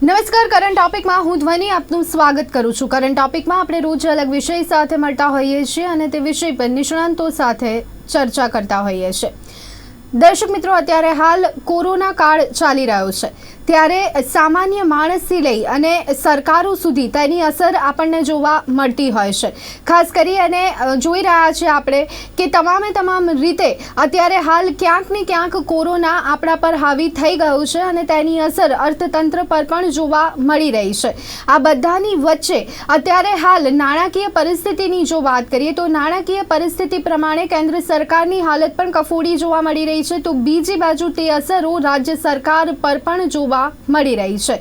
નમસ્કાર, કરંટ ટોપિકમાં હું ધ્વની આપનું સ્વાગત કરું છું। કરંટ ટોપિકમાં આપણે રોજ અલગ વિષય સાથે મળતા હોઈએ છીએ અને તે વિષય પર નિષ્ણાંતો સાથે ચર્ચા કરતા હોઈએ છીએ। દર્શક મિત્રો, અત્યારે હાલ કોરોના કાળ ચાલી રહ્યો છે, ત્યારે સામાન્ય માણસથી લઈ અને સરકારો સુધી તેની અસર આપણને જોવા મળતી હોય છે। ખાસ કરી અને જોઈ રહ્યા છીએ આપણે કે તમામ રીતે અત્યારે હાલ ક્યાંક ને ક્યાંક કોરોના આપણા પર હાવી થઈ ગયું છે અને તેની અસર અર્થતંત્ર પર પણ જોવા મળી રહી છે। આ બધાની વચ્ચે અત્યારે હાલ નાણાકીય પરિસ્થિતિની જો વાત કરીએ તો નાણાકીય પરિસ્થિતિ પ્રમાણે કેન્દ્ર સરકારની હાલત પણ કફોડી જોવા મળી રહી છે, તો બીજી બાજુ તે અસરો રાજ્ય સરકાર પર પણ જોવા મળી રહી છે।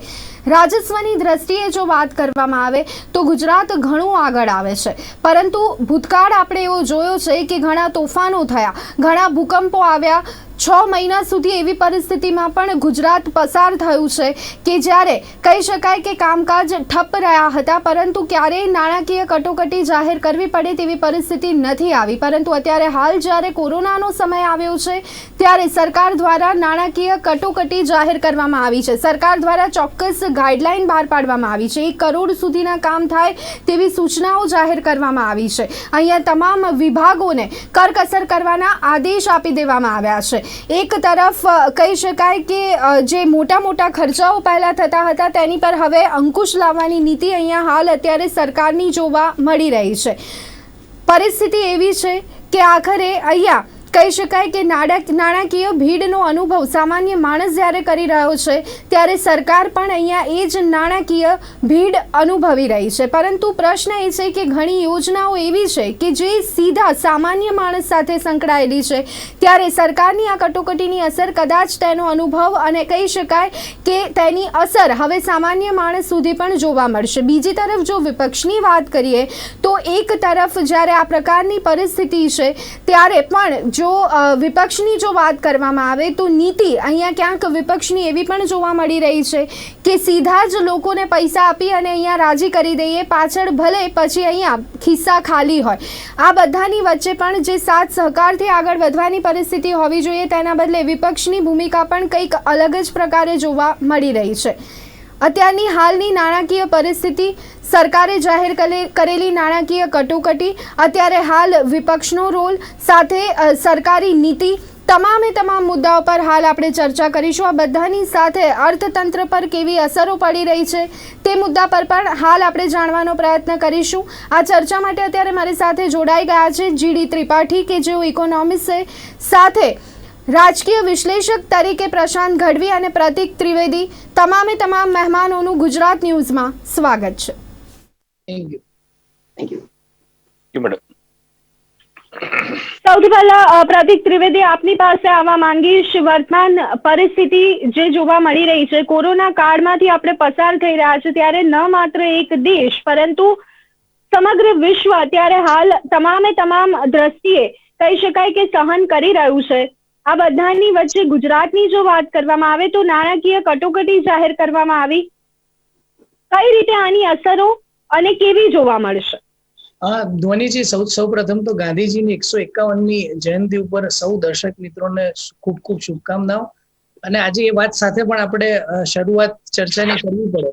રાજસ્વની દ્રષ્ટિએ જો વાત કરવામાં આવે તો ગુજરાત ઘણું આગળ આવે છે, પરંતુ ભૂતકાળ આપણે એવો જોયો છે કે ઘણા તોફાનો થયા, ઘણા ભૂકંપો આવ્યા। 6 મહિના સુધી એવી પરિસ્થિતિમાં પણ ગુજરાત પસાર થયું છે કે જ્યારે કહી શકાય કે કામકાજ ઠપ રહ્યા હતા, પરંતુ ક્યારેય નાણાકીય કટોકટી જાહેર કરવી પડે તેવી પરિસ્થિતિ નથી આવી। પરંતુ અત્યારે હાલ જ્યારે કોરોનાનો સમય આવ્યો છે ત્યારે સરકાર દ્વારા નાણાકીય કટોકટી જાહેર કરવામાં આવી છે। સરકાર દ્વારા ચોક્કસ ગાઈડલાઈન બહાર પાડવામાં આવી છે। 1 કરોડ સુધીના કામ થાય તેવી સૂચનાઓ જાહેર કરવામાં આવી છે। અહીંયા તમામ વિભાગોને કરકસર કરવાના આદેશ આપી દેવામાં આવ્યા છે। એક તરફ કહી શકાય કે જે મોટા ખર્ચાઓ પહેલા થતા હતા તેની પર હવે અંકુશ લાવવાની નીતિ અહીંયા હાલ અત્યારે સરકારની જોવા મળી રહી છે। પરિસ્થિતિ એવી છે કે આખરે અહીંયા કહી શકાય કે નાણાકીય ભીડનો અનુભવ સામાન્ય માણસ જ્યારે કરી રહ્યો છે ત્યારે સરકાર પણ અહીંયા એ જ નાણાકીય ભીડ અનુભવી રહી છે। પરંતુ પ્રશ્ન એ છે કે ઘણી યોજનાઓ એવી છે કે જે સીધા સામાન્ય માણસ સાથે સંકળાયેલી છે, ત્યારે સરકારની આ કટોકટીની અસર કદાચ તેનો અનુભવ અને કહી શકાય કે તેની અસર હવે સામાન્ય માણસ સુધી પણ જોવા મળશે। બીજી તરફ જો વિપક્ષની વાત કરીએ તો એક તરફ જ્યારે આ પ્રકારની પરિસ્થિતિ છે ત્યારે પણ જો વિપક્ષની જો વાત કરવામાં આવે તો નીતિ અહીંયા ક્યાંક વિપક્ષની એવી પણ જોવા મળી રહી છે કે સીધા જ લોકોને પૈસા આપી અને અહીંયા રાજી કરી દઈએ, પાછળ ભલે પછી અહીંયા ખિસ્સા ખાલી હોય। આ બધાની વચ્ચે પણ જે સાથ સહકારથી આગળ વધવાની પરિસ્થિતિ હોવી જોઈએ તેના બદલે વિપક્ષની ભૂમિકા પણ કંઈક અલગ જ પ્રકારે જોવા મળી રહી છે। અત્યારની હાલની નાણાકીય પરિસ્થિતિ, સરકારે જાહેર કરેલી નાણાકીય કટોકટી, અત્યારે હાલ વિપક્ષનો રોલ સાથે સરકારી નીતિ, તમામ મુદ્દાઓ પર હાલ આપણે ચર્ચા કરીશું। આ બધાની સાથે અર્થતંત્ર પર કેવી અસરો પડી રહી છે તે મુદ્દા પર પણ હાલ આપણે જાણવાનો પ્રયત્ન કરીશું। આ ચર્ચા માટે અત્યારે મારી સાથે જોડાઈ ગયા છે જીડી ત્રિપાઠી કે જેઓ ઇકોનોમિસ્ટ છે, સાથે રાજકીય વિશ્લેષક તરીકે પ્રશાંત ગઢવી અને પ્રતિક ત્રિવેદી। તમામ મહેમાનોનું ગુજરાત ન્યૂઝમાં સ્વાગત છે। Thank you madam. સૌથી પહેલા પ્રતિક ત્રિવેદી, આપની પાસે આવવા માંગીશ। વર્તમાન પરિસ્થિતિ જે જોવા મળી રહી છે, કોરોના કાળમાંથી આપણે પસાર થઈ રહ્યા છે, ત્યારે ન માત્ર એક દેશ પરંતુ સમગ્ર વિશ્વ અત્યારે હાલ તમામ દ્રષ્ટિએ કહી શકાય કે સહન કરી રહ્યું છે। આ બધાની વચ્ચે ગુજરાતની જો વાત કરવામાં આવે તો નાણાકીય કટોકટી જાહેર કરવામાં આવી, કઈ રીતે આની અસરો અને કેવી જોવા મળશે? ધ્વનિજી, સૌ પ્રથમ તો ગાંધીજીની 151મી જયંતિ ઉપર સૌ દર્શક મિત્રોને ખૂબ શુભકામનાઓ। અને આજે એ વાત સાથે પણ આપણે શરૂઆત ચર્ચાની કરવી પડે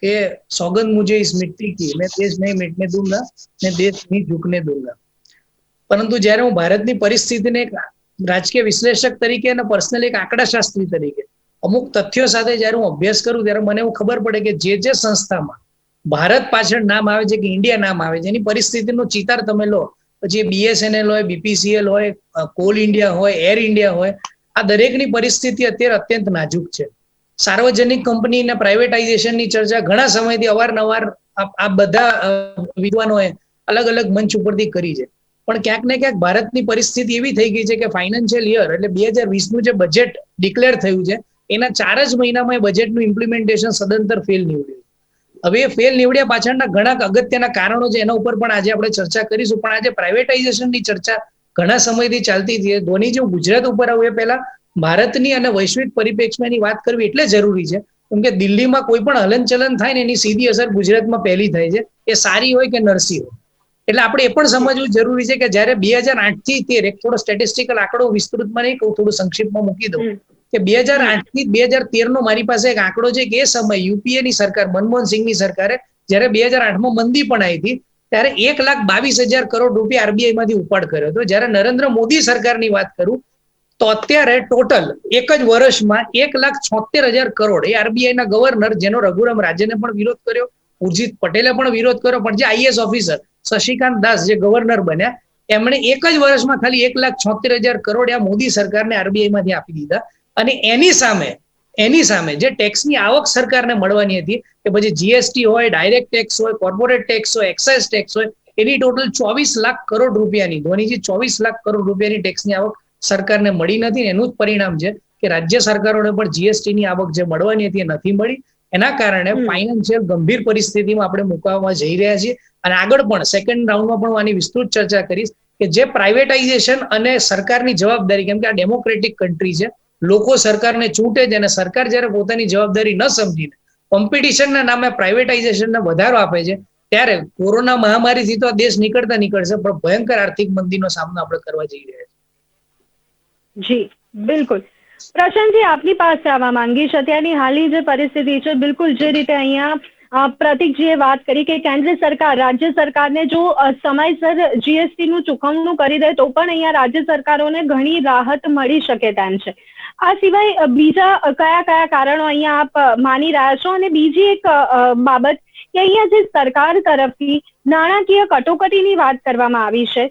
કે સોગંદ મુझे इस मिट्टी की, मैं देश नहीं मिटने दूंगा, मैं देश नहीं झुकने दूंगा। પરંતુ જ્યારે હું ભારતની પરિસ્થિતિને એક રાજકીય વિશ્લેષક તરીકે અને પર્સનલ એક આંકડાશાસ્ત્રી તરીકે અમુક તથ્યો સાથે જ્યારે હું અભ્યાસ કરું ત્યારે મને એવું ખબર પડે કે જે સંસ્થામાં ભારત પાછળ નામ આવે છે કે ઇન્ડિયા નામ આવે છે, એની પરિસ્થિતિનો ચિતાર તમે લો, પછી BSNL હોય, BPCL હોય, કોલ ઇન્ડિયા હોય, એર ઇન્ડિયા હોય, આ દરેકની પરિસ્થિતિ અત્યારે અત્યંત નાજુક છે। સાર્વજનિક કંપની અને પ્રાઇવેટાઇઝેશનની ચર્ચા ઘણા સમયથી અવારનવાર આ બધા વિદ્વાનોએ અલગ મંચ ઉપરથી કરી છે, પણ ક્યાંક ને ક્યાંક ભારતની પરિસ્થિતિ એવી થઈ ગઈ છે કે ફાઇનાન્શિયલ યર એટલે 2020નું જે બજેટ ડિક્લેર થયું છે એના 4 જ મહિનામાં એ બજેટનું ઇમ્પ્લિમેન્ટેશન સદંતર ફેલ નીવડ્યું। હવે એ ફેલ નીવડ્યા પાછળના ઘણા અગત્યના કારણો છે, એના ઉપર પણ આજે આપણે ચર્ચા કરીશું। પણ આજે પ્રાઇવેટાઇઝેશનની ચર્ચા ઘણા સમયથી ચાલતી હતી। ધોનીજી, હું ગુજરાત ઉપર આવું એ પહેલા ભારતની અને વૈશ્વિક પરિપ્રેક્ષમાં એની વાત કરવી એટલે જરૂરી છે કેમ કે દિલ્હીમાં કોઈ પણ હલનચલન થાય ને એની સીધી અસર ગુજરાતમાં પહેલી થાય છે, એ સારી હોય કે નરસી હોય। એટલે આપણે એ પણ સમજવું જરૂરી છે કે જ્યારે 2008 થી 13 એક થોડો સ્ટેટિસ્ટિકલ આંકડો વિસ્તૃતમાં નહીં કહું, થોડું સંક્ષિપ્તમાં મૂકી દઉં કે 2008 થી 2013 નો મારી પાસે એક આંકડો છે કે એ સમય યુપીએ ની સરકાર, મનમોહન સિંહની સરકારે જયારે 2008 મંદી પણ આવી હતી ત્યારે 1,22,000 કરોડ રૂપિયા આરબીઆઈ માંથી ઉપાડ કર્યો હતો. જયારે નરેન્દ્ર મોદી સરકારની વાત કરું તો અત્યારે ટોટલ એક જ વર્ષમાં 1,76,000 કરોડ એ આરબીઆઈ ના ગવર્નર, જેનો રઘુરામ રાજને પણ વિરોધ કર્યો, ઉર્જિત પટેલે પણ વિરોધ કર્યો, પણ જે આઈએએસ ઓફિસર શશિકાંત દાસ જે ગવર્નર બન્યા, એમણે એક જ વર્ષમાં ખાલી 1,76,000 કરોડ આ મોદી સરકારને આરબીઆઈ માંથી આપી દીધા. અને એની સામે જે ટેક્સની આવક સરકારને મળવાની હતી, કે પછી જીએસટી હોય, ડાયરેક્ટ ટેક્સ હોય, કોર્પોરેટ ટેક્સ હોય, એક્સાઇઝ ટેક્સ હોય, એની ટોટલ 24 લાખ કરોડ રૂપિયાની, ધોનીજી 24 લાખ કરોડ રૂપિયાની ટેક્સની આવક સરકારને મળી નથી. એનું જ પરિણામ છે કે રાજ્ય સરકારોને પણ જીએસટી ની આવક જે મળવાની હતી એ નથી મળી. એના કારણે ફાઇનાન્શિયલ ગંભીર પરિસ્થિતિમાં આપણે મુકાવવા જઈ રહ્યા છીએ. અને આગળ પણ સેકન્ડ રાઉન્ડમાં પણ આની વિસ્તૃત ચર્ચા કરીશ કે જે પ્રાઇવેટાઇઝેશન અને સરકારની જવાબદારી, કેમ કે આ ડેમોક્રેટિક કન્ટ્રી છે, લોકો સરકારને ચૂંટે છે અને સરકાર જ્યારે પોતાની જવાબદારી ન સમજીને કોમ્પિટિશનના નામે પ્રાઇવેટાઇઝેશનને વધારો આપે છે, ત્યારે કોરોના મહામારીથી તો આ દેશ નીકળશે, પણ ભયંકર આર્થિક મંદીનો સામનો આપણે કરવા જઈ રહ્યા છીએ. જી બિલકુલ. પ્રશાંતજી, આપની પાસે આવવા માંગીશ. અત્યારની હાલની જે પરિસ્થિતિ છે, બિલકુલ જે રીતે અહીંયા પ્રતિકજીએ વાત કરી કે કેન્દ્ર સરકાર રાજ્ય સરકારને જો સમયસર જીએસટી નું ચૂકવણું કરી દે તો પણ અહીંયા રાજ્ય સરકારોને ઘણી રાહત મળી શકે તેમ છે. આ સિવાય બીજા કયા કયા કારણો અહીંયા આપ માની રહ્યા છો? અને બીજી એક બાબત કે અહીંયા જે સરકાર તરફથી નાણાકીય કટોકટીની વાત કરવામાં આવી છે,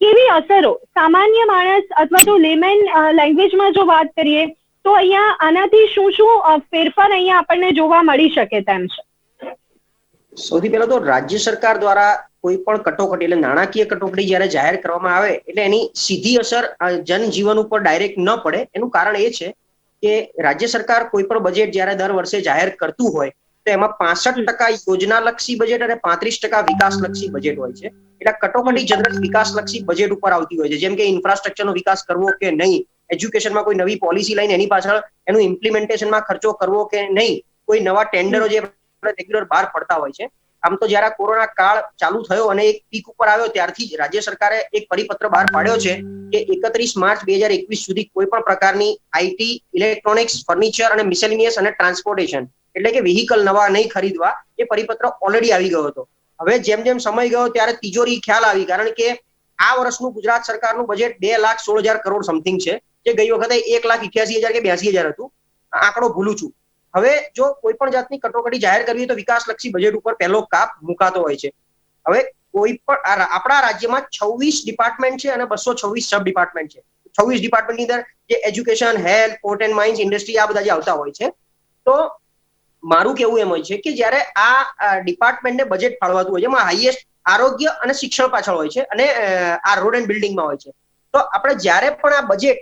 કેવી અસરો સામાન્ય માણસ અથવા તો લેમેન લેંગ્વેજમાં જો વાત કરીએ તો અહીંયા આનાથી શું શું ફેરફાર અહીંયા આપણને જોવા મળી શકે તેમ છે? સૌથી પહેલા તો રાજ્ય સરકાર દ્વારા કોઈ પણ કટોકટી એટલે નાણાકીય કટોકટી જ્યારે જાહેર કરવામાં આવે એટલે એની સીધી અસર જનજીવન ઉપર ડાયરેક્ટ ન પડે. એનું કારણ એ છે કે રાજ્ય સરકાર કોઈ પણ બજેટ જ્યારે દર વર્ષે જાહેર કરતું હોય તો એમાં 65% યોજનાલક્ષી બજેટ અને 35% વિકાસલક્ષી બજેટ હોય છે. એટલે કટોકટી જનરલ વિકાસલક્ષી બજેટ ઉપર આવતી હોય છે, જેમ કે ઇન્ફ્રાસ્ટ્રક્ચરનો વિકાસ કરવો કે નહીં, એજ્યુકેશનમાં કોઈ નવી પોલિસી લઈને એની પાછળ એનું ઇમ્પ્લિમેન્ટેશનમાં ખર્ચો કરવો કે નહીં, કોઈ નવા ટેન્ડરો જે રેગ્યુલર બહાર પડતા હોય છે. આમ તો જયારે કોરોના કાળ ચાલુ થયો અને એક પીક ઉપર આવ્યો ત્યારથી જ રાજ્ય સરકારે એક પરિપત્ર બહાર પાડ્યો છે કે 31 માર્ચ 2021 સુધી કોઈ પણ પ્રકારની આઈટી, ઇલેક્ટ્રોનિક્સ, ફર્નિચર અને મિસેલિનિયસ અને ટ્રાન્સપોર્ટેશન એટલે કે વ્હીકલ નવા નહીં ખરીદવા, એ પરિપત્ર ઓલરેડી આવી ગયો હતો. હવે જેમ જેમ સમય ગયો ત્યારે તિજોરી ખ્યાલ આવી, કારણ કે આ વર્ષનું ગુજરાત સરકારનું બજેટ 2,16,000 કરોડ સમથિંગ છે, જે ગઈ વખતે 1,88,000 કે 82,000 હતું. આંકડો ભૂલું છું. હવે જો કોઈ પણ જાતની કટોકટી જાહેર કરવી તો વિકાસલક્ષી બજેટ ઉપર પહેલો કાપ મુકાતો હોય છે. હવે કોઈ પણ આપણા રાજ્યમાં 26 ડિપાર્ટમેન્ટ છે અને 226 સબ ડિપાર્ટમેન્ટ છે. 26 ડિપાર્ટમેન્ટની અંદર જે education, health, port and mines, industry, આ બધા જે આવતા હોય છે, તો મારું કેવું એમ હોય છે કે જ્યારે આ ડિપાર્ટમેન્ટને બજેટ ફાળવાતું હોય છે, એમાં હાઈએસ્ટ આરોગ્ય અને શિક્ષણ પાછળ હોય છે અને આ રોડ એન્ડ બિલ્ડિંગમાં હોય છે. તો આપણે જ્યારે પણ આ બજેટ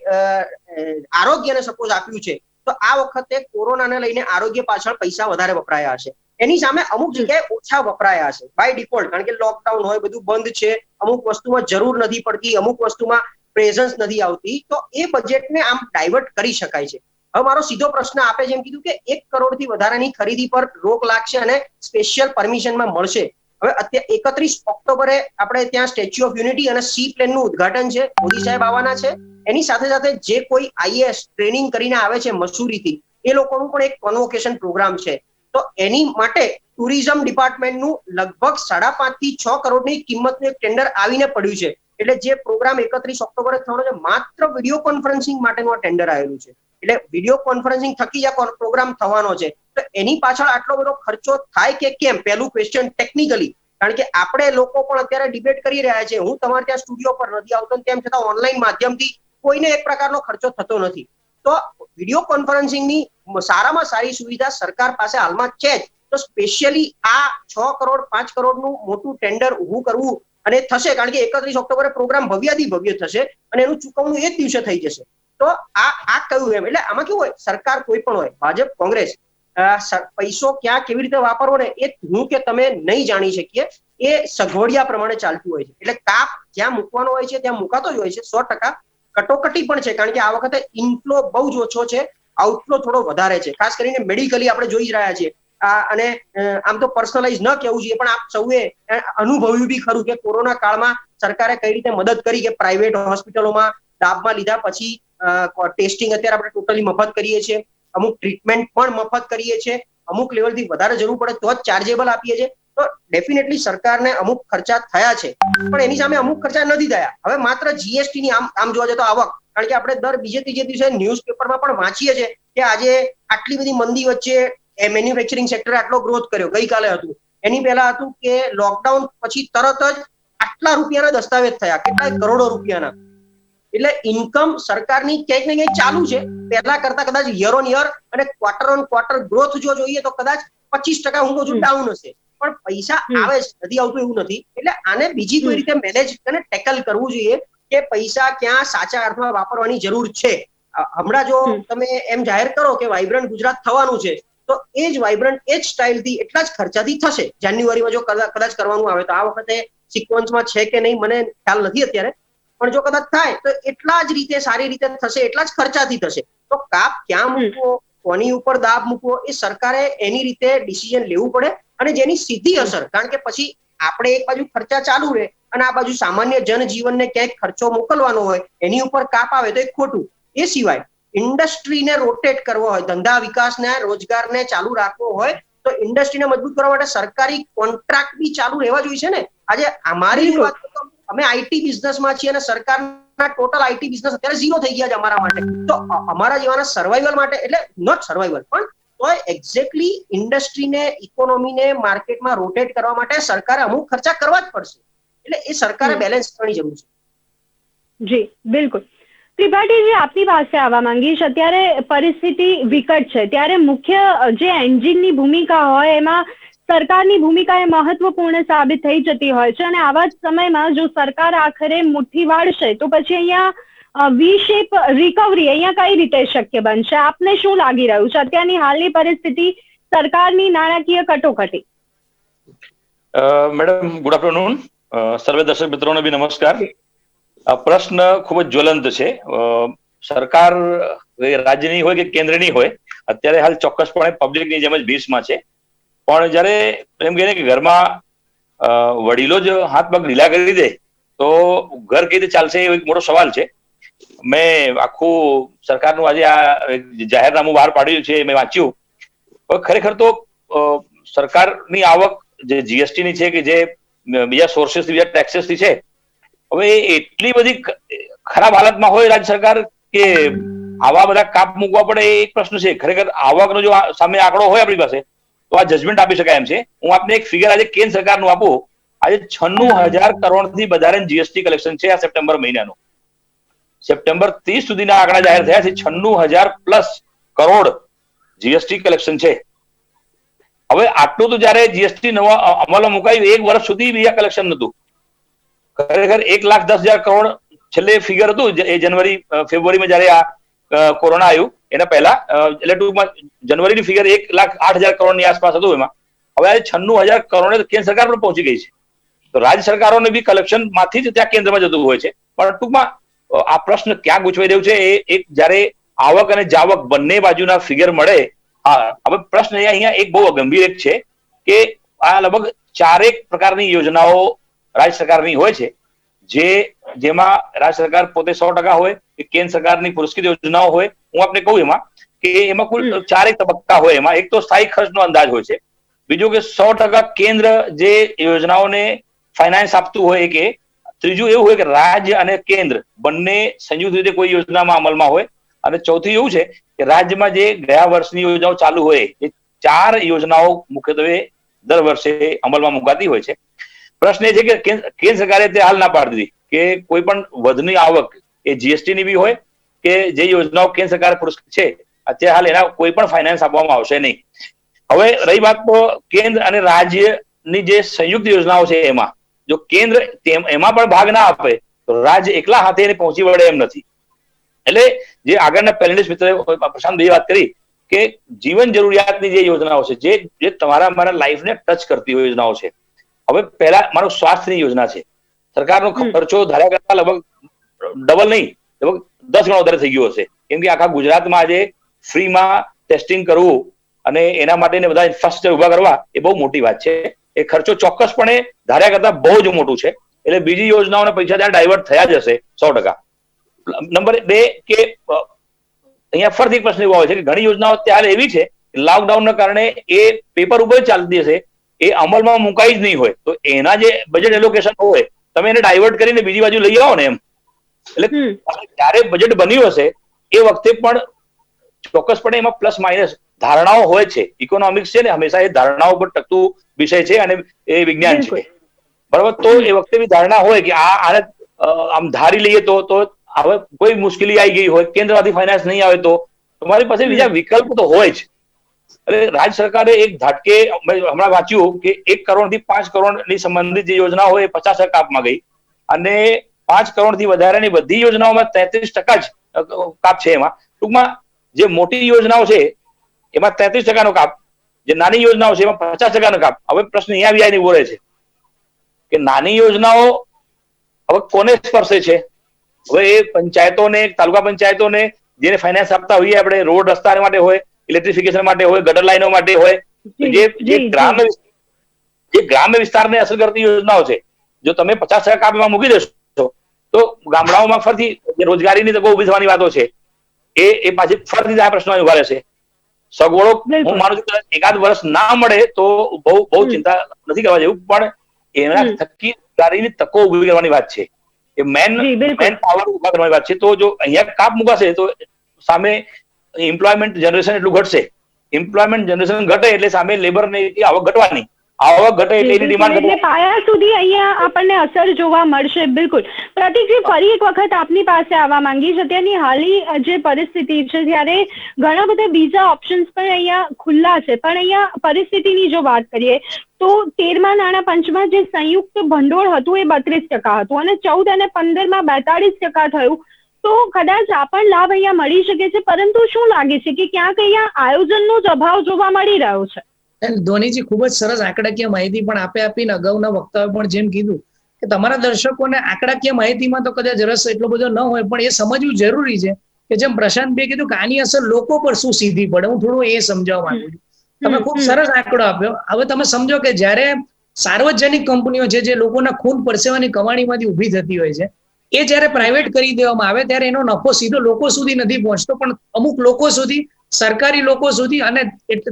આરોગ્યને સપોઝ આપ્યું છે તો આ વખતે કોરોનાને લઈને આરોગ્ય પાછળ પૈસા વધારે વપરાયા હશે, એની સામે અમુક જગ્યાએ ઓછા વપરાયા હશે બાય ડિફોલ્ટ, કારણ કે લોકડાઉન હોય, બધું બંધ છે, અમુક વસ્તુમાં જરૂર નથી પડતી, અમુક વસ્તુમાં પ્રેઝન્સ નથી આવતી, તો એ બજેટને આમ ડાયવર્ટ કરી શકાય છે. હવે મારો સીધો પ્રશ્ન આપે જેમ કીધું કે 1 કરોડથી વધારાની ખરીદી પર રોક લાગશે અને સ્પેશિયલ પરમિશનમાં મળશે. હવે અત્યારે 31 ઓક્ટોબરે આપણે ત્યાં સ્ટેચ્યુ ઓફ યુનિટી અને સી પ્લેનનું ઉદઘાટન છે, મોદી સાહેબ આવવાના છે. એની સાથે સાથે જે કોઈ આઈએએસ ટ્રેનિંગ કરીને આવે છે મસૂરીથી, એ લોકોનું પણ એક કોન્વોકેશન પ્રોગ્રામ છે. તો એની માટે ટુરિઝમ ડિપાર્ટમેન્ટનું લગભગ 5.5 થી 6 કરોડની કિંમતનું એક ટેન્ડર આવીને પડ્યું છે. એટલે જે પ્રોગ્રામ 31 ઓક્ટોબરે થવાનો છે, માત્ર વિડીયો કોન્ફરન્સિંગ માટેનું આ ટેન્ડર આવેલું છે. એટલે વિડીયો કોન્ફરન્સિંગ થકી જ આ પ્રોગ્રામ થવાનો છે. તો એની પાછળ આટલો બધો ખર્ચો થાય કે કેમ, પહેલું ક્વેશ્ચન ટેકનિકલી, કારણ કે આપણે લોકો પણ અત્યારે ડિબેટ કરી રહ્યા છે, હું તમારે ત્યાં સ્ટુડિયો પર નથી આવતો, તેમ છતાં ઓનલાઈન માધ્યમથી કોઈને એક પ્રકારનો ખર્ચો થતો નથી. તો વિડીયો કોન્ફરન્સિંગની સારામાં સારી સુવિધા સરકાર પાસે હાલમાં છે જ, તો સ્પેશિયલી આ 6 કરોડ 5 કરોડનું મોટું ટેન્ડર ઊભું કરવું અને થશે, કારણ કે 31 ઓક્ટોબરે પ્રોગ્રામ ભવ્યાથી ભવ્ય થશે અને એનું ચૂકવણું એ જ દિવસે થઈ જશે. તો આ કયું એમ, એટલે આમાં કેવું હોય, સરકાર કોઈ પણ હોય, ભાજપ, કોંગ્રેસ, પૈસો ક્યાં કેવી રીતે વાપરવો ને એ હું કે તમે નહીં જાણી શકીએ, એ સગવડિયા પ્રમાણે ચાલતું હોય છે. એટલે કાપ જ્યાં મૂકવાનો હોય છે ત્યાં મુકાતો જ હોય છે 100%. કટોકટી પણ છે, કારણ કે આ વખતે ઇનફ્લો બહુ જ ઓછો છે, આઉટફ્લો થોડો વધારે છે, ખાસ કરીને મેડિકલી આપણે જોઈ રહ્યા છીએ. અને આમ તો પર્સનલાઇઝ ન કહેવું જોઈએ, પણ આપ સૌએ અનુભવ્યું બી ખરું કે કોરોના કાળમાં સરકારે કઈ રીતે મદદ કરી કે પ્રાઇવેટ હોસ્પિટલોમાં લાભમાં લીધા પછી ટેસ્ટિંગ અત્યારે આપણે ટોટલી મફત કરીએ છીએ, અમુક ટ્રીટમેન્ટ પણ મફત કરીએ છીએ, અમુક લેવલથી વધારે જરૂર પડે તો જ ચાર્જેબલ આપીએ છીએ. તો ડેફિનેટલી સરકારને અમુક ખર્ચા થયા છે, પણ એની સામે અમુક ખર્ચા નથી થયા. હવે માત્ર જીએસટી ની આમ જોવા જતો આવક, કારણ કે આપણે દર બીજે ત્રીજે દિવસે ન્યૂઝપેપરમાં પણ વાંચીએ છીએ કે આજે આટલી બધી મંદી વચ્ચે મેન્યુફેક્ચરિંગ સેક્ટરે આટલો ગ્રોથ કર્યો. ગઈકાલે હતું, એની પહેલા હતું કે લોકડાઉન પછી તરત જ આટલા રૂપિયાના દસ્તાવેજ થયા, કેટલાય કરોડો રૂપિયાના. એટલે ઇન્કમ સરકારની ક્યાંક ને ક્યાંક ચાલુ છે પહેલા કરતા, કદાચ યર ઓન યર અને ક્વાર્ટર ઓન ક્વાર્ટર ગ્રોથ જો જોઈએ તો કદાચ 25% હું કહું છું ડાઉન હશે, પણ પૈસા આવે છે, નથી આવતું એવું નથી. એટલે આને બીજી કોઈ રીતે મેનેજ અને ટેકલ કરવું જોઈએ કે પૈસા ક્યાં સાચા અર્થમાં વાપરવાની જરૂર છે. હમણાં જો તમે એમ જાહેર કરો કે વાઇબ્રન્ટ ગુજરાત થવાનું છે, તો એ જ વાઇબ્રન્ટ એ જ સ્ટાઇલથી એટલા જ ખર્ચાથી થશે. જાન્યુઆરીમાં જો કદાચ કરવાનું આવે તો, આ વખતે સિક્વન્સમાં છે કે નહીં મને ખ્યાલ નથી અત્યારે, પણ જો કદાચ થાય તો એટલા જ રીતે સારી રીતે થશે, એટલા જ ખર્ચાથી થશે. તો કાપ ક્યાં મૂકવો, કોની ઉપર દાબ મૂકવો, એ સરકારે એની રીતે ડિસિઝન લેવું પડે. અને જેની સીધી અસર, કારણ કે પછી આપણે એક બાજુ ખર્ચા ચાલુ રહે અને આ બાજુ સામાન્ય જનજીવનને ક્યાંક ખર્ચો મોકલવાનો હોય, એની ઉપર કાપ આવે તો એ ખોટું. એ સિવાય ઇન્ડસ્ટ્રીને રોટેટ કરવો હોય, ધંધા વિકાસને રોજગારને ચાલુ રાખવો હોય, તો ઇન્ડસ્ટ્રીને મજબૂત કરવા માટે સરકારી કોન્ટ્રાક્ટ બી ચાલુ રહેવા જોઈએ છે ને. આજે અમારી વાત તો, અમે આઈટી બિઝનેસમાં છીએ અને સરકારના ટોટલ આઈટી બિઝનેસ અત્યારે ઝીરો થઈ ગયા છે અમારા માટે. તો અમારા જેવાના સર્વાઈવલ માટે, એટલે નોટ સર્વાઈવલ પણ તો એક્ઝેક્ટલી ઇન્ડસ્ટ્રીને, ઇકોનોમીને માર્કેટમાં રોટેટ કરવા માટે સરકારે અમુક ખર્ચા કરવા જ પડશે. એટલે એ સરકારે બેલેન્સ કરવાની જરૂર છે. જી બિલકુલ. ત્રિપાઠીજી, આપની પાસે આવવા માંગીશ. અત્યારે પરિસ્થિતિ વિકટ છે, ત્યારે મુખ્ય જે એન્જિનની ભૂમિકા હોય એમાં સરકારની ભૂમિકા એ મહત્વપૂર્ણ સાબિત થઈ જતી હોય છે. અને આવા જ સમયમાં જો સરકાર આખરે મુઠ્ઠી વાળશે તો પછી અહીંયા વી શેપ રિકવરી અહીંયા કઈ રીતે શક્ય બનશે? આપને શું લાગી રહ્યું છે અત્યારની હાલની પરિસ્થિતિ, સરકારની નાણાકીય કટોકટી? Madam, good afternoon. સર્વે દર્શક મિત્રોને બી નમસ્કાર. આ પ્રશ્ન ખૂબ જ જ્વલંત છે. સરકાર રાજ્યની હોય કે કેન્દ્રની હોય, અત્યારે હાલ ચોક્કસપણે પબ્લિકની જેમ જ ભીસમાં છે. પણ જયારે એમ કહે કે ઘરમાં વડીલો જ હાથ પગ ઢીલા કરી દે તો ઘર કઈ રીતે ચાલશે, એ એક મોટો સવાલ છે. મેં આખું સરકારનું આજે આ જાહેરનામું બહાર પાડ્યું છે, મેં વાંચ્યું. ખરેખર તો સરકારની આવક જે જીએસટી ની છે કે જે બીજા સોર્સેસ, બીજા ટેક્सेस થી છે, હવે એટલી બધી ખરાબ હાલતમાં હોય રાજ્ય સરકાર કે આવા બધા કાપ મૂકવા પડે, એ એક પ્રશ્ન છે. ખરેખર આવકનો જો સામે આંકડો હોય આપણી પાસે તો આ જજમેન્ટ આપી શકાય એમ છે. હું આપને એક ફિગર આજે કેન્દ્ર સરકારનું આપું. આજે 96,000 કરોડથી વધારે જીએસટી કલેક્શન છે આ સપ્ટેમ્બર મહિનાનું. સપ્ટેમ્બર 30 સુધીના આંકડા જાહેર થયા છે, 96,000+ કરોડ જીએસટી કલેક્શન છે. હવે આટલું તો જયારે જીએસટી નવા અમલમાં મુકાયું, એક વર્ષ સુધી બીજા કલેક્શન નતું. ખરેખર 1,10,000 કરોડ છેલ્લે ફિગર હતું એ જનવરી ફેબ્રુઆરીમાં જયારે આ કોરોના આવ્યું એના પહેલા, એટલે ટૂંકમાં જનવરીની ફિગર 1,08,000 કરોડની આસપાસ હતું. એમાં હવે આજે 96,000 કરોડ કેન્દ્ર સરકાર પણ પહોંચી ગઈ છે. તો રાજ્ય સરકારોને બી કલેક્શન માંથી જ ત્યાં કેન્દ્રમાં જતું હોય છે. પણ ટૂંકમાં આ પ્રશ્ન ક્યાં ગૂંચવાઈ રહ્યું છે, એ એક જયારે આવક અને જાવક બંને બાજુના ફિગર મળે. હા, હવે પ્રશ્ન અહીંયા એક બહુ ગંભીર એક છે કે આ લગભગ 4 પ્રકારની યોજનાઓ રાજ્ય સરકારની હોય છે, જેમાં રાજ્ય સરકાર પોતે 100% હોય કે કેન્દ્ર સરકારની પુરસ્કૃત યોજનાઓ હોય. હું આપને કહું એમાં કે એમાં કુલ 4 તબક્કા હોય. એમાં એક તો સ્થાયી ખર્ચનો અંદાજ હોય છે, બીજું કે 100% કેન્દ્ર જે યોજનાઓને ફાઇનાન્સ આપતું હોય, કે ત્રીજું એવું હોય કે રાજ્ય અને કેન્દ્ર બંને સંયુક્ત રીતે કોઈ યોજનામાં અમલમાં હોય, અને ચોથું એવું છે કે રાજ્યમાં જે ગયા વર્ષની યોજનાઓ ચાલુ હોય, એ 4 યોજનાઓ મુખ્યત્વે દર વર્ષે અમલમાં મુકાતી હોય છે. પ્રશ્ન એ છે કે કેન્દ્ર સરકારે તે હાલ ના પાડી દીધી કે કોઈ પણ વધની આવક એ જીએસટી ની બી હોય કે જે યોજનાઓ કેન્દ્ર સરકાર પુરસ્કૃત છે, અત્યારે હાલ એના કોઈ પણ ફાઇનાન્સ આપવામાં આવશે નહીં. હવે રહી વાત તો કેન્દ્ર અને રાજ્યની જે સંયુક્ત યોજનાઓ છે, એમાં જો કેન્દ્ર એમાં પણ ભાગ ના આપે તો રાજ્ય એકલા હાથે એને પહોંચી વળે એમ નથી. એટલે જે આગળના પેનલિસ્ટ મિત્ર પ્રશાંતભાઈએ વાત કરી કે જીવન જરૂરિયાતની જે યોજનાઓ છે, જે તમારા મારા લાઈફને ટચ કરતી હોય યોજનાઓ છે. હવે પહેલા મારું સ્વાસ્થ્યની યોજના છે, સરકારનો ખર્ચો ધાર્યા કરતા લગભગ ડબલ નહીં, લગભગ 10 ગણો વધારે થઈ ગયો હશે. કેમ કે આખા ગુજરાતમાં આજે ફ્રીમાં ટેસ્ટિંગ કરવું અને એના માટે બધા ઇન્ફ્રાસ્ટ્રક્ચર ઉભા કરવા એ બહુ મોટી વાત છે. એ ખર્ચો ચોક્કસપણે ધાર્યા કરતા બહુ જ મોટું છે. એટલે બીજી યોજનાઓના પૈસા ત્યાં ડાયવર્ટ થયા જ હશે 100%. નંબર 2 કે અહીંયા ફરીથી પ્રશ્ન એવો આવે છે કે ઘણી યોજનાઓ ત્યારે એવી છે લોકડાઉનના કારણે એ પેપર ઉપર ચાલતી હશે, એ અમલમાં મુકાઈ જ નહીં હોય, તો એના જે બજેટ એલોકેશન હોય તમે એને ડાયવર્ટ કરીને બીજી બાજુ લઈ આવો ને એમ. એટલે જ્યારે બજેટ બન્યું હશે એ વખતે પણ ચોક્કસપણે એમાં પ્લસ માઇનસ ધારણાઓ હોય છે. ઇકોનોમિક્સ છે ને હંમેશા એ ધારણાઓ પર ટકતું વિષય છે અને એ વિજ્ઞાન છે, બરાબર. તો એ વખતે બી ધારણા હોય કે આને આમ ધારી લઈએ તો હવે કોઈ મુશ્કેલી આવી ગઈ હોય, કેન્દ્રમાંથી ફાઇનાન્સ નહીં આવે તો તમારી પાસે બીજા વિકલ્પ તો હોય જ. એટલે રાજ્ય સરકારે એક ઝાટકે હમણાં વાંચ્યું કે 1 કરોડથી 5 કરોડની સંબંધિત જે યોજના હોય એ 50% કાપમાં ગઈ અને 5 કરોડથી વધારેની બધી યોજનાઓમાં 33% જ કાપ છે. એમાં ટૂંકમાં જે મોટી યોજનાઓ છે એમાં 33% કાપ, જે નાની યોજનાઓ છે એમાં 50% કાપ. હવે પ્રશ્ન અહીંયા બી આવીને ઉભો રહે છે કે નાની યોજનાઓ હવે કોને સ્પર્શે છે? હવે એ પંચાયતોને, તાલુકા પંચાયતોને જેને ફાઇનાન્સ આપતા હોઈએ આપણે, રોડ રસ્તા માટે હોય, ઇલેક્ટ્રિફિકેશન માટે હોય, ગટર લાઈનો માટે હોય, જે ગ્રામ્ય વિસ્તારને અસર કરતી યોજનાઓ છે, જો તમે 50% કાપમાં મૂકી દેશો તો ગામડાઓમાં ફરીથી રોજગારીની તકો ઉભી થવાની વાતો છે એ પાછી ફરીથી આ પ્રશ્નો ઉભા રહેશે. સગવડો હું માનું છું કે એકાદ વર્ષ ના મળે તો બહુ ચિંતા નથી કરવા જેવું, પણ એના થકી રોજગારીની તકો ઉભી કરવાની વાત છે, એ મેન પાવર ઉભા કરવાની વાત છે. તો જો અહીંયા કાપ મુકાશે તો સામે એમ્પ્લોયમેન્ટ જનરેશન એટલું ઘટશે, એમ્પ્લોયમેન્ટ જનરેશન ઘટે એટલે સામે લેબરની આવક ઘટવાની, આવક ઘટે એટલે એની ડિમાન્ડ ઘટે, એટલે પાયા સુધી અહીંયા આપણને અસર જોવા મળશે. બિલકુલ. પ્રતીકજી, ફરી એક વખત આપની પાસે આવવા માંગીશ. અત્યારની હાલી જે પરિસ્થિતિ છે ત્યારે ઘણા બધા બીજા ઓપ્શન્સ પણ અહીંયા ખુલ્લા છે, પણ અહીંયા પરિસ્થિતિની જો વાત કરીએ તો 13મા નાણાં પંચમાં જે સંયુક્ત ભંડોળ હતું એ 32% હતું અને 14 અને 15માં 42% થયું. તો કદાચ આ પણ લાભ અહીંયા મળી શકે છે, પરંતુ શું લાગે છે કે ક્યાંક અહીંયા આયોજનનો જ અભાવ જોવા મળી રહ્યો છે? ધોનીજી ખૂબ જ સરસ આંકડાકીય માહિતી પણ આપીને અગાઉના વક્તાએ પણ જેમ કીધું કે તમારા દર્શકોને આંકડાકીય માહિતીમાં તો કદાચ રસ એટલો બધો ન હોય, પણ એ સમજવું જરૂરી છે કે જેમ પ્રશાંતભાઈ કીધું કે આની અસર લોકો પર શું સીધી પડે, હું થોડું એ સમજાવવા માંગુ છું. તમે ખૂબ સરસ આંકડો આપ્યો. હવે તમે સમજો કે જ્યારે સાર્વજનિક કંપનીઓ છે જે લોકોના ખૂન પરસેવાની કમાણીમાંથી ઊભી થતી હોય છે, એ જ્યારે પ્રાઇવેટ કરી દેવામાં આવે ત્યારે એનો નફો સીધો લોકો સુધી નથી પહોંચતો, પણ અમુક લોકો સુધી, સરકારી લોકો સુધી. અને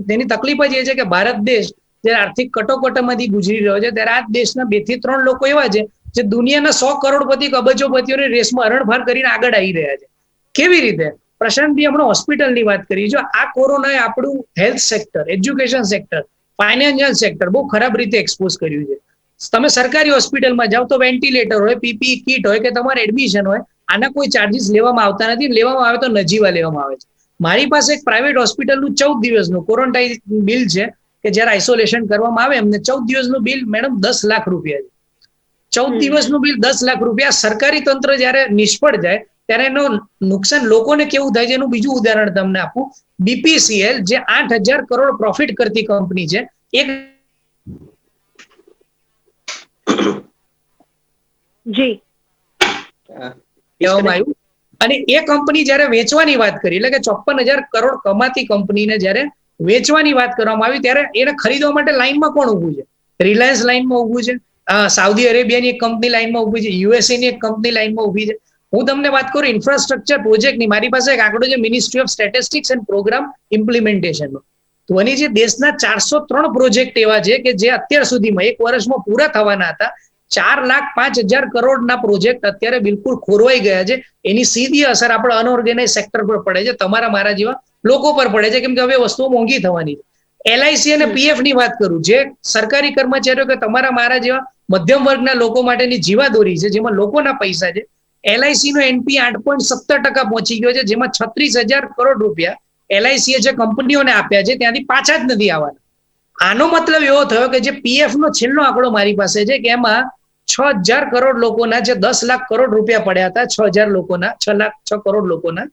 તેની તકલીફ જ એ છે કે ભારત દેશ જ્યારે આર્થિક કટોકટીમાંથી ગુજરી રહ્યો છે ત્યારે આ દેશના 2 થી 3 લોકો એવા છે જે દુનિયાના 100 કરોડપતિ કે અબજોપતિઓની રેસમાં હરણફાર કરીને આગળ આવી રહ્યા છે. કેવી રીતે? પ્રશાંતભાઈ હમણાં હોસ્પિટલની વાત કરી. જો આ કોરોનાએ આપણું health sector, education sector, financial sector બહુ ખરાબ રીતે એક્સપોઝ કર્યું છે. તમે સરકારી હોસ્પિટલમાં જાઓ તો વેન્ટિલેટર હોય, પીપીઈ કીટ હોય કે તમારે એડમિશન હોય, આના કોઈ ચાર્જિસ લેવામાં આવતા નથી, લેવામાં આવે તો નજીવા લેવામાં આવે છે. મારી પાસે એક પ્રાઇવેટ હોસ્પિટલનું 14 દિવસનું ક્વોરન્ટાઇન બિલ છે કે જ્યારે આઇસોલેશન કરવામાં આવે એમને 14 દિવસનું બિલ મેડમ 10 લાખ રૂપિયા છે. 14 દિવસનું બિલ 10 લાખ રૂપિયા. સરકારી તંત્ર જ્યારે નિષ્ફળ જાય ત્યારે એનું નુકસાન લોકોને કેવું થાય છે એનું બીજું ઉદાહરણ તમને આપું. બીપીસીએલ જે 8,000 કરોડ પ્રોફિટ કરતી કંપની છે, એક જી કહેવામાં આવ્યું, અને એ કંપની જ્યારે વેચવાની વાત કરી, એટલે કે 54,000 કરોડ કમાતી કંપનીને જ્યારે વેચવાની વાત કરવામાં આવી ત્યારે એને ખરીદવા માટે લાઈનમાં કોણ ઊભું છે? રિલાયન્સ લાઈનમાં ઊભું છે, સાઉદી અરેબિયાની એક કંપની લાઈનમાં ઊભી છે, યુએસએ ની એક કંપની લાઈનમાં ઊભી છે. હું તમને વાત કરું ઇન્ફ્રાસ્ટ્રક્ચર પ્રોજેક્ટની, મારી પાસે એક આંકડો છે ministry of statistics and programme ઇમ્પ્લિમેન્ટેશનનો. તો એની જે દેશના 403 પ્રોજેક્ટ એવા છે કે જે અત્યાર સુધીમાં 1 વર્ષમાં પૂરા થવાના હતા, 4,05,000 કરોડના પ્રોજેક્ટ અત્યારે બિલકુલ ખોરવાઈ ગયા છે. એની સીધી અસર આપણા અનઓર્ગેનાઇઝ સેક્ટર પર પડે છે, તમારા મારા જેવા લોકો પર પડે છે, કેમ કે હવે વસ્તુઓ મોંઘી થવાની છે. એલઆઈસી અને પીએફ ની વાત કરું, જે સરકારી કર્મચારીઓ કે તમારા મારા જેવા મધ્યમ વર્ગના લોકો માટેની જીવાદોરી છે, જેમાં લોકોના પૈસા છે. એલઆઈસી નો એનપી 8.17% પહોંચી ગયો છે, જેમાં 36,000 કરોડ રૂપિયા એલઆઈસી જે કંપનીઓને આપ્યા છે ત્યાંથી પાછા જ નથી આવવાના. આનો મતલબ એવો થયો કે જે પીએફ નો છેલ્લો આંકડો મારી પાસે છે કે એમાં 6,000 કરોડ લોકોના જે 10 લાખ કરોડ રૂપિયા પડ્યા હતા, 6,000 લોકોના, 6 કરોડ લોકોના,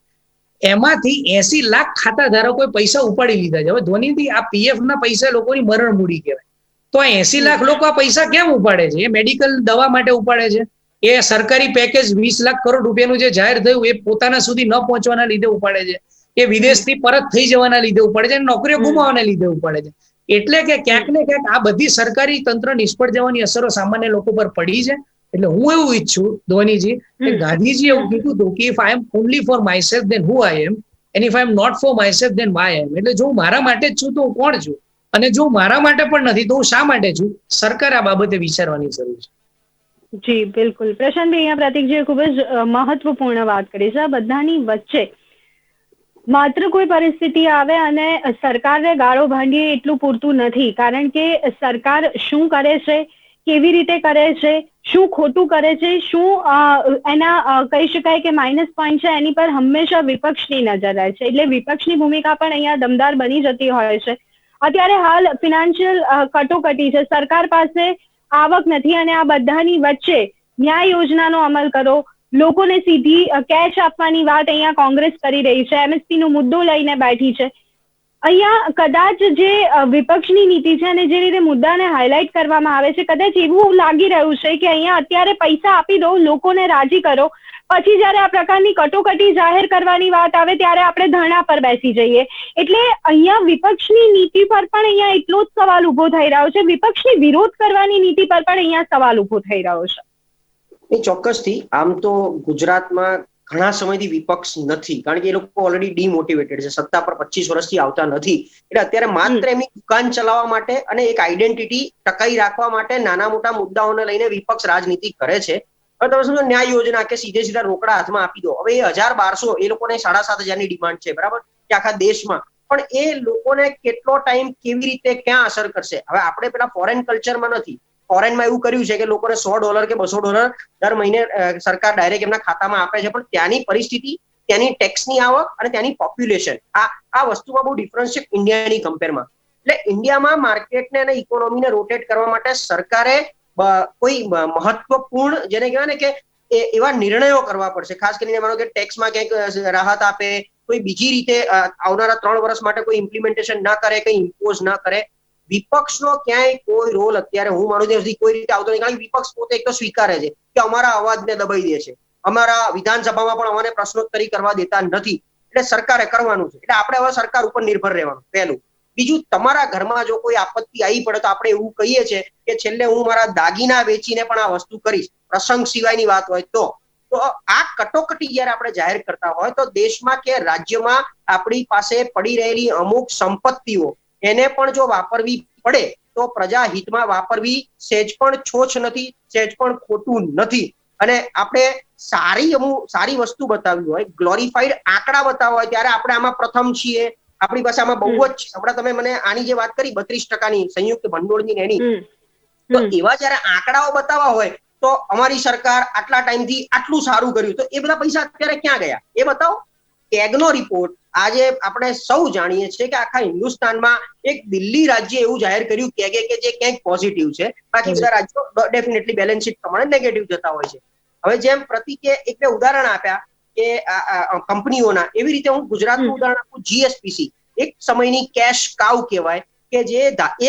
એમાંથી 80 લાખ ખાતા ધારકોએ પૈસા ઉપાડી લીધા છે. હવે ધોનીથી આ પીએફ ના પૈસા લોકોની મરણ મૂડી કહેવાય. તો આ 80 લાખ લોકો આ પૈસા કેમ ઉપાડે છે? એ મેડિકલ દવા માટે ઉપાડે છે, એ સરકારી પેકેજ 20 લાખ કરોડ રૂપિયાનું જે જાહેર થયું એ પોતાના સુધી ન પહોંચવાના લીધે ઉપાડે છે, એ વિદેશથી પરત થઈ જવાના લીધે ઉપાડે છે, નોકરીઓ ગુમાવવાના લીધે ઉપાડે છે. એટલે કે ક્યાંક ને ક્યાંક આ બધી સરકારી તંત્ર નિષ્ફળ જવાની અસરો સામાન્ય લોકો પર પડી છે. એટલે હું એવું ઈચ્છું ધોનીજી કે ગાંધીજી એવું કીધું હતું કે if I am only for myself then who I am and if I am not for myself then why I am. એટલે જો હું મારા માટે જ છું તો હું કોણ છું, અને જો મારા માટે પણ નથી તો હું શા માટે છું. સરકાર આ બાબતે વિચારવાની જરૂર છે. જી બિલકુલ. પ્રશાંતભાઈ, અહીંયા પ્રતીકજીએ ખૂબ જ મહત્વપૂર્ણ વાત કરી છે. આ બધાની વચ્ચે માત્ર કોઈ પરિસ્થિતિ આવે અને સરકારને ગાળો ભાંડીએ એટલું પૂરતું નથી, કારણ કે સરકાર શું કરે છે, કેવી રીતે કરે છે, શું ખોટું કરે છે, શું એના કહી શકાય કે માઇનસ પોઈન્ટ છે, એની પર હંમેશા વિપક્ષની નજર રહે છે. એટલે વિપક્ષની ભૂમિકા પણ અહીંયા દમદાર બની જતી હોય છે. અત્યારે હાલ ફિનાન્શિયલ કટોકટી છે, સરકાર પાસે આવક નથી, અને આ બધાની વચ્ચે ન્યાય યોજનાનો અમલ કરો, લોકોને સીધી કેશ આપવાની વાત અહીંયા કોંગ્રેસ કરી રહી છે, એમએસપી નો મુદ્દો લઈને બેઠી છે. અહીંયા કદાચ જે વિપક્ષની નીતિ છે અને જે રીતે મુદ્દાને હાઇલાઇટ કરવામાં આવે છે, કદાચ એવું લાગી રહ્યું છે કે અહીંયા અત્યારે પૈસા આપી દો, લોકોને રાજી કરો, પછી જયારે આ પ્રકારની કટોકટી જાહેર કરવાની વાત આવે ત્યારે આપણે ધરણા પર બેસી જઈએ. એટલે અહીંયા વિપક્ષની નીતિ પર પણ અહીંયા એટલો જ સવાલ ઉભો થઈ રહ્યો છે, વિપક્ષની વિરોધ કરવાની નીતિ પર પણ અહીંયા સવાલ ઉભો થઈ રહ્યો છે. ચોક્કસથી આમ તો ગુજરાતમાં ઘણા સમયથી વિપક્ષ નથી, કારણ કે એ લોકો ઓલરેડી ડીમોટિવેટેડ છે, સત્તા પર 25 વર્ષથી આવતા નથી. એટલે અત્યારે માત્ર એમની દુકાન ચલાવવા માટે અને એક આઈડેન્ટિટી ટકાઈ રાખવા માટે નાના મોટા મુદ્દાઓને લઈને વિપક્ષ રાજનીતિ કરે છે. હવે તમે સમજો ન્યાય યોજના કે સીધે સીધા રોકડા હાથમાં આપી દો. હવે એ 1200 એ લોકોને 7,500 ની ડિમાન્ડ છે, બરાબર, કે આખા દેશમાં, પણ એ લોકોને કેટલો ટાઈમ કેવી રીતે ક્યાં અસર કરશે. હવે આપણે પેલા ફોરેન કલ્ચરમાં નથી. ફોરેનમાં એવું કર્યું છે કે લોકોને $100 કે $200 દર મહિને સરકાર ડાયરેક્ટ એમના ખાતામાં આપે છે, પણ ત્યાંની પરિસ્થિતિ, ત્યાંની ટેક્સની આવક અને ત્યાંની પોપ્યુલેશન, આ વસ્તુમાં બહુ ડિફરન્સ છે ઇન્ડિયાની કમ્પેરમાં. એટલે ઇન્ડિયામાં માર્કેટને અને ઇકોનોમીને રોટેટ કરવા માટે સરકારે કોઈ મહત્વપૂર્ણ, જેને કહેવાય ને કે એવા નિર્ણયો કરવા પડશે. ખાસ કરીને માનો કે ટેક્સમાં ક્યાંક રાહત આપે, કોઈ બીજી રીતે આવનારા 3 વર્ષ માટે કોઈ ઇમ્પ્લિમેન્ટેશન ના કરે, કંઈ ઇમ્પોઝ ના કરે. વિપક્ષનો ક્યાંય કોઈ રોલ અત્યારે હું માનું ત્યાં સુધી કોઈ રીતે આવતો નથી, કારણ કે વિપક્ષ પોતે એક તો સ્વીકારે છે કે અમારા અવાજને દબાઈ દે છે, અમારા વિધાનસભામાં પણ અમને પ્રશ્નોત્તરી કરવા દેતા નથી, એટલે સરકારે કરવાનું છે. એટલે આપણે હવે સરકાર ઉપર નિર્ભર રહેવાનું, પહેલું. બીજું, તમારા ઘરમાં જો કોઈ આપત્તિ આવી પડે તો આપણે એવું કહીએ છીએ કે છેલ્લે હું મારા દાગીના વેચીને પણ આ વસ્તુ કરીશ, પ્રસંગ સિવાયની વાત હોય તો આ કટોકટી જયારે આપણે જાહેર કરતા હોય તો દેશમાં કે રાજ્યમાં આપણી પાસે પડી રહેલી અમુક સંપત્તિઓ એને પણ જો વાપરવી પડે તો પ્રજા હિતમાં વાપરવી સહેજ પણ છોછ નથી, સહેજ પણ ખોટું નથી. અને આપણે સારી વસ્તુ બતાવવી હોય, ગ્લોરીફાઈડ આંકડા બતાવવા હોય, ત્યારે આપણે આમાં પ્રથમ છીએ. આપણી પાસે આમાં બહુ જ, હમણાં તમે મને આની જે વાત કરી 32% સંયુક્ત ભંડોળની એની, તો એવા જયારે આંકડાઓ બતાવવા હોય તો અમારી સરકાર આટલા ટાઈમથી આટલું સારું કર્યું, તો એ બધા પૈસા અત્યારે ક્યાં ગયા એ બતાવો. કેગનો રિપોર્ટ આજે આપણે સૌ જાણીએ છીએ કે આખા હિન્દુસ્તાનમાં એક દિલ્હી રાજ્ય એવું જાહેર કર્યું કે જે ક્યાંક પોઝિટિવ છે, બાકી બધા રાજ્યો ડેફિનેટલી બેલેન્સ શીટ પ્રમાણે નેગેટિવ જતા હોય છે. હવે જેમ પ્રતિકે એક બે ઉદાહરણ આપ્યા કે કંપનીઓના, એવી રીતે હું ગુજરાતનું ઉદાહરણ આપું. જીએસપીસી એક સમયની કેશ કાઉ કહેવાય, કે જે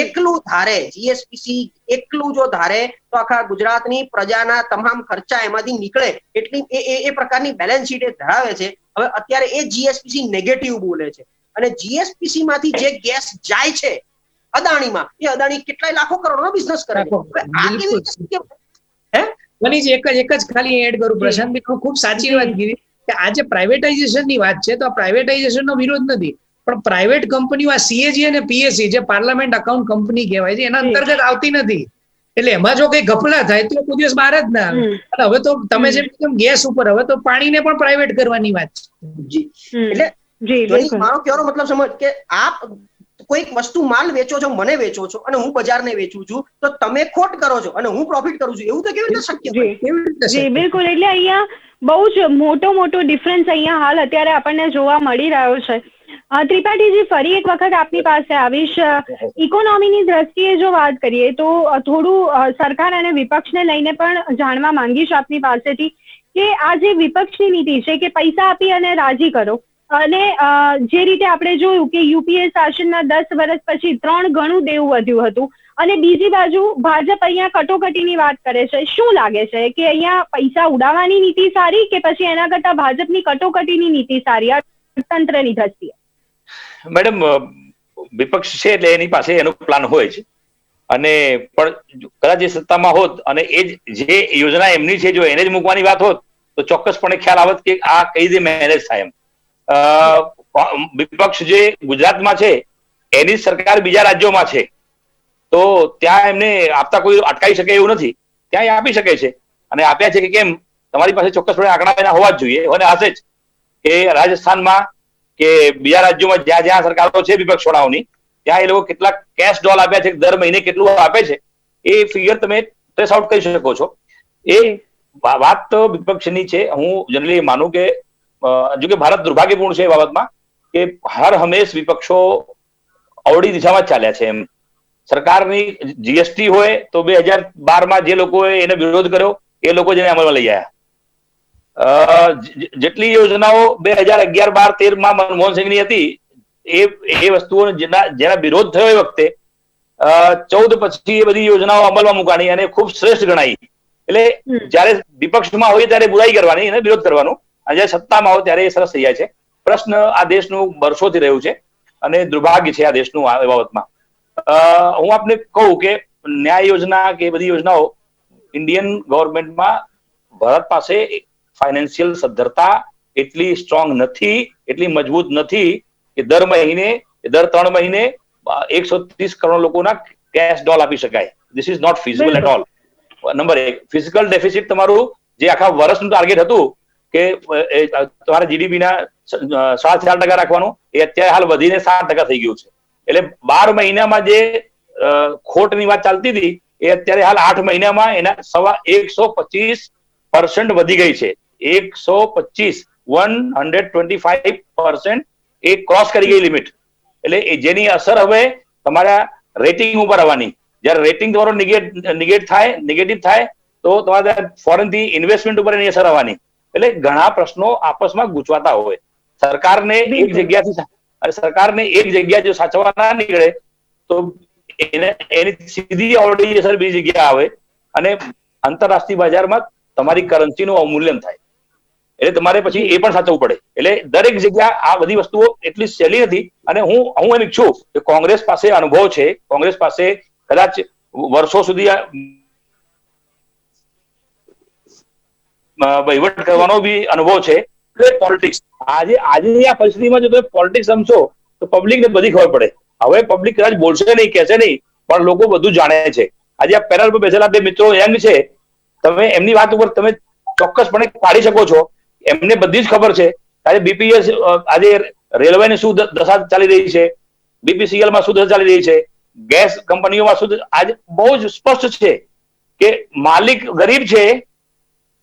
એકલું ધારે, જીએસપીસી એકલું જો ધારે તો આખા ગુજરાતની પ્રજાના તમામ ખર્ચા એમાંથી નીકળે એટલી એ પ્રકારની બેલેન્સ શીટ એ ધરાવે છે. હવે અત્યારે એ જીએસપીસી નેગેટિવ બોલે છે, અને જીએસપીસી માંથી જે ગેસ જાય છે અદાણીમાં, એ અદાણી કેટલાય લાખો કરોડનો બિઝનેસ કરે છે. એક જ ખાલી એડ કરું પ્રશાંતભાઈ, ખૂબ સાચી વાત કીધી કે આજે પ્રાઇવેટાઇઝેશન ની વાત છે તો આ પ્રાઇવેટાઇઝેશન નો વિરોધ નથી, પણ પ્રાઇવેટ કંપનીઓ આ સીએજી અને પીએસસી જે પાર્લામેન્ટ અકાઉન્ટ કંપની કહેવાય છે એના અંતર્ગત આવતી નથી. એટલે એમાં જો કઈ ગફલા થાય તો કોઈ દિવસ બહાર જ ના આવે. અને હવે તો તમે જેમ કીધું ગેસ ઉપર, હવે તો પાણીને પણ પ્રાઇવેટ કરવાની વાત છે. એટલે મારો કહેવાનો મતલબ સમજ કે આપ કોઈક વસ્તુ માલ વેચો છો, મને વેચો છો, અને હું બજારને વેચું છું, તો તમે ખોટ કરો છો અને હું પ્રોફિટ કરું છું, એવું તો કેવી રીતે શક્ય હોય? જી બિલકુલ. એટલે અહીંયા બહુ જ મોટો ડિફરન્સ અહીંયા હાલ અત્યારે આપણને જોવા મળી રહ્યો છે. ત્રિપાઠીજી, ફરી એક વખત આપની પાસે આવીશ. ઇકોનોમીની દ્રષ્ટિએ જો વાત કરીએ તો થોડું સરકાર અને વિપક્ષને લઈને પણ જાણવા માંગીશ આપની પાસેથી કે આ જે વિપક્ષની નીતિ છે કે પૈસા આપી અને રાજી કરો, અને જે રીતે આપણે જોયું કે યુપીએ શાસનના 10 વર્ષ પછી 3 ગણું દેવું વધ્યું હતું, અને બીજી બાજુ ભાજપ અહીંયા કટોકટીની વાત કરે છે. શું લાગે છે કે અહીંયા પૈસા ઉડાવવાની નીતિ સારી કે પછી એના કરતા ભાજપની કટોકટીની નીતિ સારી અર્થતંત્રની દ્રષ્ટિએ? મેડમ, વિપક્ષ છે એટલે એની પાસે એનો પ્લાન હોય છે. અને પણ કદાચ એ સત્તામાં હોત અને એ જે યોજના એમની છે જો એને જ મૂકવાની વાત હોત તો ચોક્કસપણે ખ્યાલ આવત કે આ કઈ રીતે મેનેજ થાય એમ. વિપક્ષ જે ગુજરાતમાં છે એની સરકાર બીજા રાજ્યોમાં છે તો ત્યાં એમને આપતા કોઈ અટકાવી શકે એવું નથી, ત્યાં એ આપી શકે છે અને આપ્યા છે કે કેમ તમારી પાસે ચોક્કસપણે આંકડા એના હોવા જ જોઈએ અને હશે જ કે રાજસ્થાનમાં કે બીજા રાજ્યોમાં જ્યાં જ્યાં સરકારો છે વિપક્ષ વાળાઓની ત્યાં એ લોકો કેટલા કેશ ડોલ આપ્યા છે, દર મહિને કેટલું આપે છે એ ફિગર તમે ટ્રેસ આઉટ કરી શકો છો. એ વાત તો વિપક્ષની છે. હું જનરલી માનું કે જો કે ભારત દુર્ભાગ્યપૂર્ણ છે એ બાબતમાં કે હર હંમેશ વિપક્ષો અવળી દિશામાં જ ચાલ્યા છે એમ. સરકારની જીએસટી હોય તો 2012માં જે લોકોએ એને વિરોધ કર્યો એ લોકો જેને અમલમાં લઈ આવ્યા. જેટલી યોજનાઓ 2011-12-13માં મનમોહન સિંહની હતી એ વસ્તુઓ જેના વિરોધ થયો એ વખતે 14 પછી એ બધી યોજનાઓ અમલમાં મુકાણી અને ખૂબ શ્રેષ્ઠ ગણાઈ. એટલે જયારે વિપક્ષમાં હોય ત્યારે બુરાઈ કરવાની અને વિરોધ કરવાનો, અને જયારે સત્તામાં હોય ત્યારે એ સરસ થઈ જાય છે. પ્રશ્ન આ દેશનું વર્ષોથી રહ્યું છે અને દુર્ભાગ્ય છે આ દેશનું આ બાબતમાં. હું આપને કહું કે ન્યાય યોજના કે બધી યોજનાઓ ઇન્ડિયન ગવર્મેન્ટમાં ભારત પાસે ફાઇનાન્શિયલ સદ્ધરતા એટલી સ્ટ્રોંગ નથી, એટલી મજબૂત નથી કે દર મહિને દર 3 મહિને 130 કરોડ લોકોના કેશ ડોલ આપી શકાય. This is not feasible at all. Number 1, physical deficit તમારું જે આખા વર્ષનું ટાર્ગેટ હતું કે તમારા જીડીપીના 4.5% રાખવાનું એ અત્યારે હાલ વધીને 7% થઈ ગયું છે. એટલે 12 મહિનામાં જે ખોટની વાત ચાલતી હતી એ અત્યારે હાલ 8 મહિનામાં એના 125% વધી ગઈ છે. 125% એ ક્રોસ કરી ગઈ લિમિટ. એટલે જેની અસર હવે તમારા રેટિંગ ઉપર આવવાની. જયારે રેટિંગ તમારો નેગેટિવ થાય તો તમારા ફોરેન થી ઇન્વેસ્ટમેન્ટ ઉપર એની અસર આવવાની. એટલે ઘણા પ્રશ્નો આપસમાં ગૂંચવાતા હોય. સરકારને એક જગ્યા જો સાચવવા ના નીકળે તો એની સીધી ઓલરેડી અસર બીજી જગ્યા આવે અને આંતરરાષ્ટ્રીય બજારમાં તમારી કરન્સીનું અવમૂલ્યન થાય. એટલે તમારે પછી એ પણ સાચવવું પડે. એટલે દરેક જગ્યા આ બધી વસ્તુઓ એટલી સહેલી નથી. અને હું એમ ઈચ્છું કે કોંગ્રેસ પાસે અનુભવ છે, કોંગ્રેસ પાસે કદાચ વર્ષો સુધી વહીવટ કરવાનો બી અનુભવ છે. પોલિટિક્સ આજની આ પરિસ્થિતિમાં જો તમે પોલિટિક્સ સમજો તો પબ્લિકને બધી ખબર પડે. હવે પબ્લિક કદાચ બોલશે નહીં, કહેશે નહીં, પણ લોકો બધું જાણે છે. આજે આ પેનલ પર બેસેલા 2 મિત્રો યંગ છે, તમે એમની વાત ઉપર તમે ચોક્કસપણે પાડી શકો છો. એમને બધી જ ખબર છે. આજે બીપીએસ આજે રેલવેની શું દશા ચાલી રહી છે, બીપીસીએલમાં શું દશા ચાલી રહી છે, ગેસ કંપનીઓમાં શું, આજે બહુ જ સ્પષ્ટ છે કે માલિક ગરીબ છે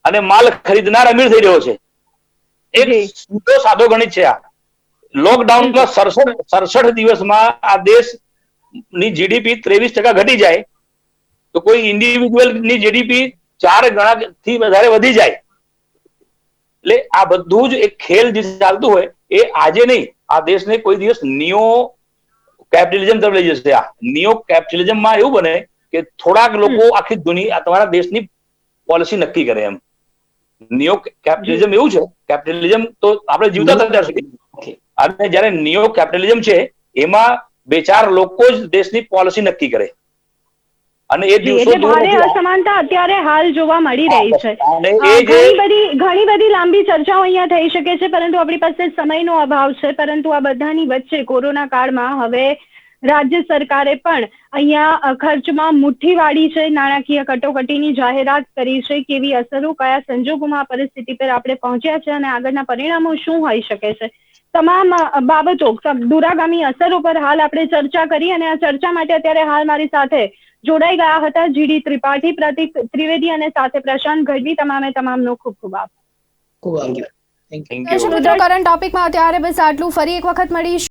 અને માલ ખરીદનાર અમીર થઈ રહ્યો છે. એક સીધો સાદો ગણિત છે આ. લોકડાઉનમાં 67 દિવસમાં આ દેશની જીડીપી 23% ઘટી જાય તો કોઈ ઇન્ડિવિજ્યુઅલ ની જીડીપી 4 ગણાથી વધારે વધી જાય. એટલે આ બધું જ એક ખેલ જે ચાલતું હોય એ આજે નહીં, આ દેશને કોઈ દિવસ નિયો કેપિટલિઝમ તરફ લઈ જશે. આ નિયો કેપિટલિઝમમાં એવું બને કે થોડાક લોકો આખી દુનિયા તમારા દેશની પોલિસી નક્કી કરે એમ. નિયો કેપિટલિઝમ એવું છે, કેપિટલિઝમ તો આપણે જીવતા થતા શકીએ, અને જયારે નિયો કેપિટલિઝમ છે એમાં 2-4 લોકો જ દેશની પોલિસી નક્કી કરે. અને એ દિવસો ભારે અસમાનતા અત્યારે હાલ જોવા મળી રહી છે. ઘણી બધી લાંબી ચર્ચાઓ અહીંયા થઈ શકે છે, પરંતુ આપણી પાસે સમયનો અભાવ છે. પરંતુ આ બધાની વચ્ચે કોરોના કાળમાં હવે રાજ્ય સરકારે પણ અહીંયા ખર્ચમાં મુઠ્ઠી વાળી છે, નાણાકીય કટોકટીની જાહેરાત કરી છે. કેવી અસરો, કયા સંજોગોમાં પરિસ્થિતિ પર આપણે પહોંચ્યા છે અને આગળના પરિણામો શું હોઈ શકે છે, તમામ બાબતો, દૂરાગામી અસરો પર હાલ આપણે ચર્ચા કરી. અને આ ચર્ચા માટે અત્યારે હાલ મારી સાથે જોડાઈ ગયા હતા જીડી ત્રિપાઠી, પ્રતિક ત્રિવેદી અને સાથે પ્રશાંત ગઢવી. તમામનો ખૂબ ખૂબ આભાર. દર્શક મિત્રો, કરંટ ટોપિકમાં અત્યારે બસ આટલું. ફરી એક વખત મળીશું.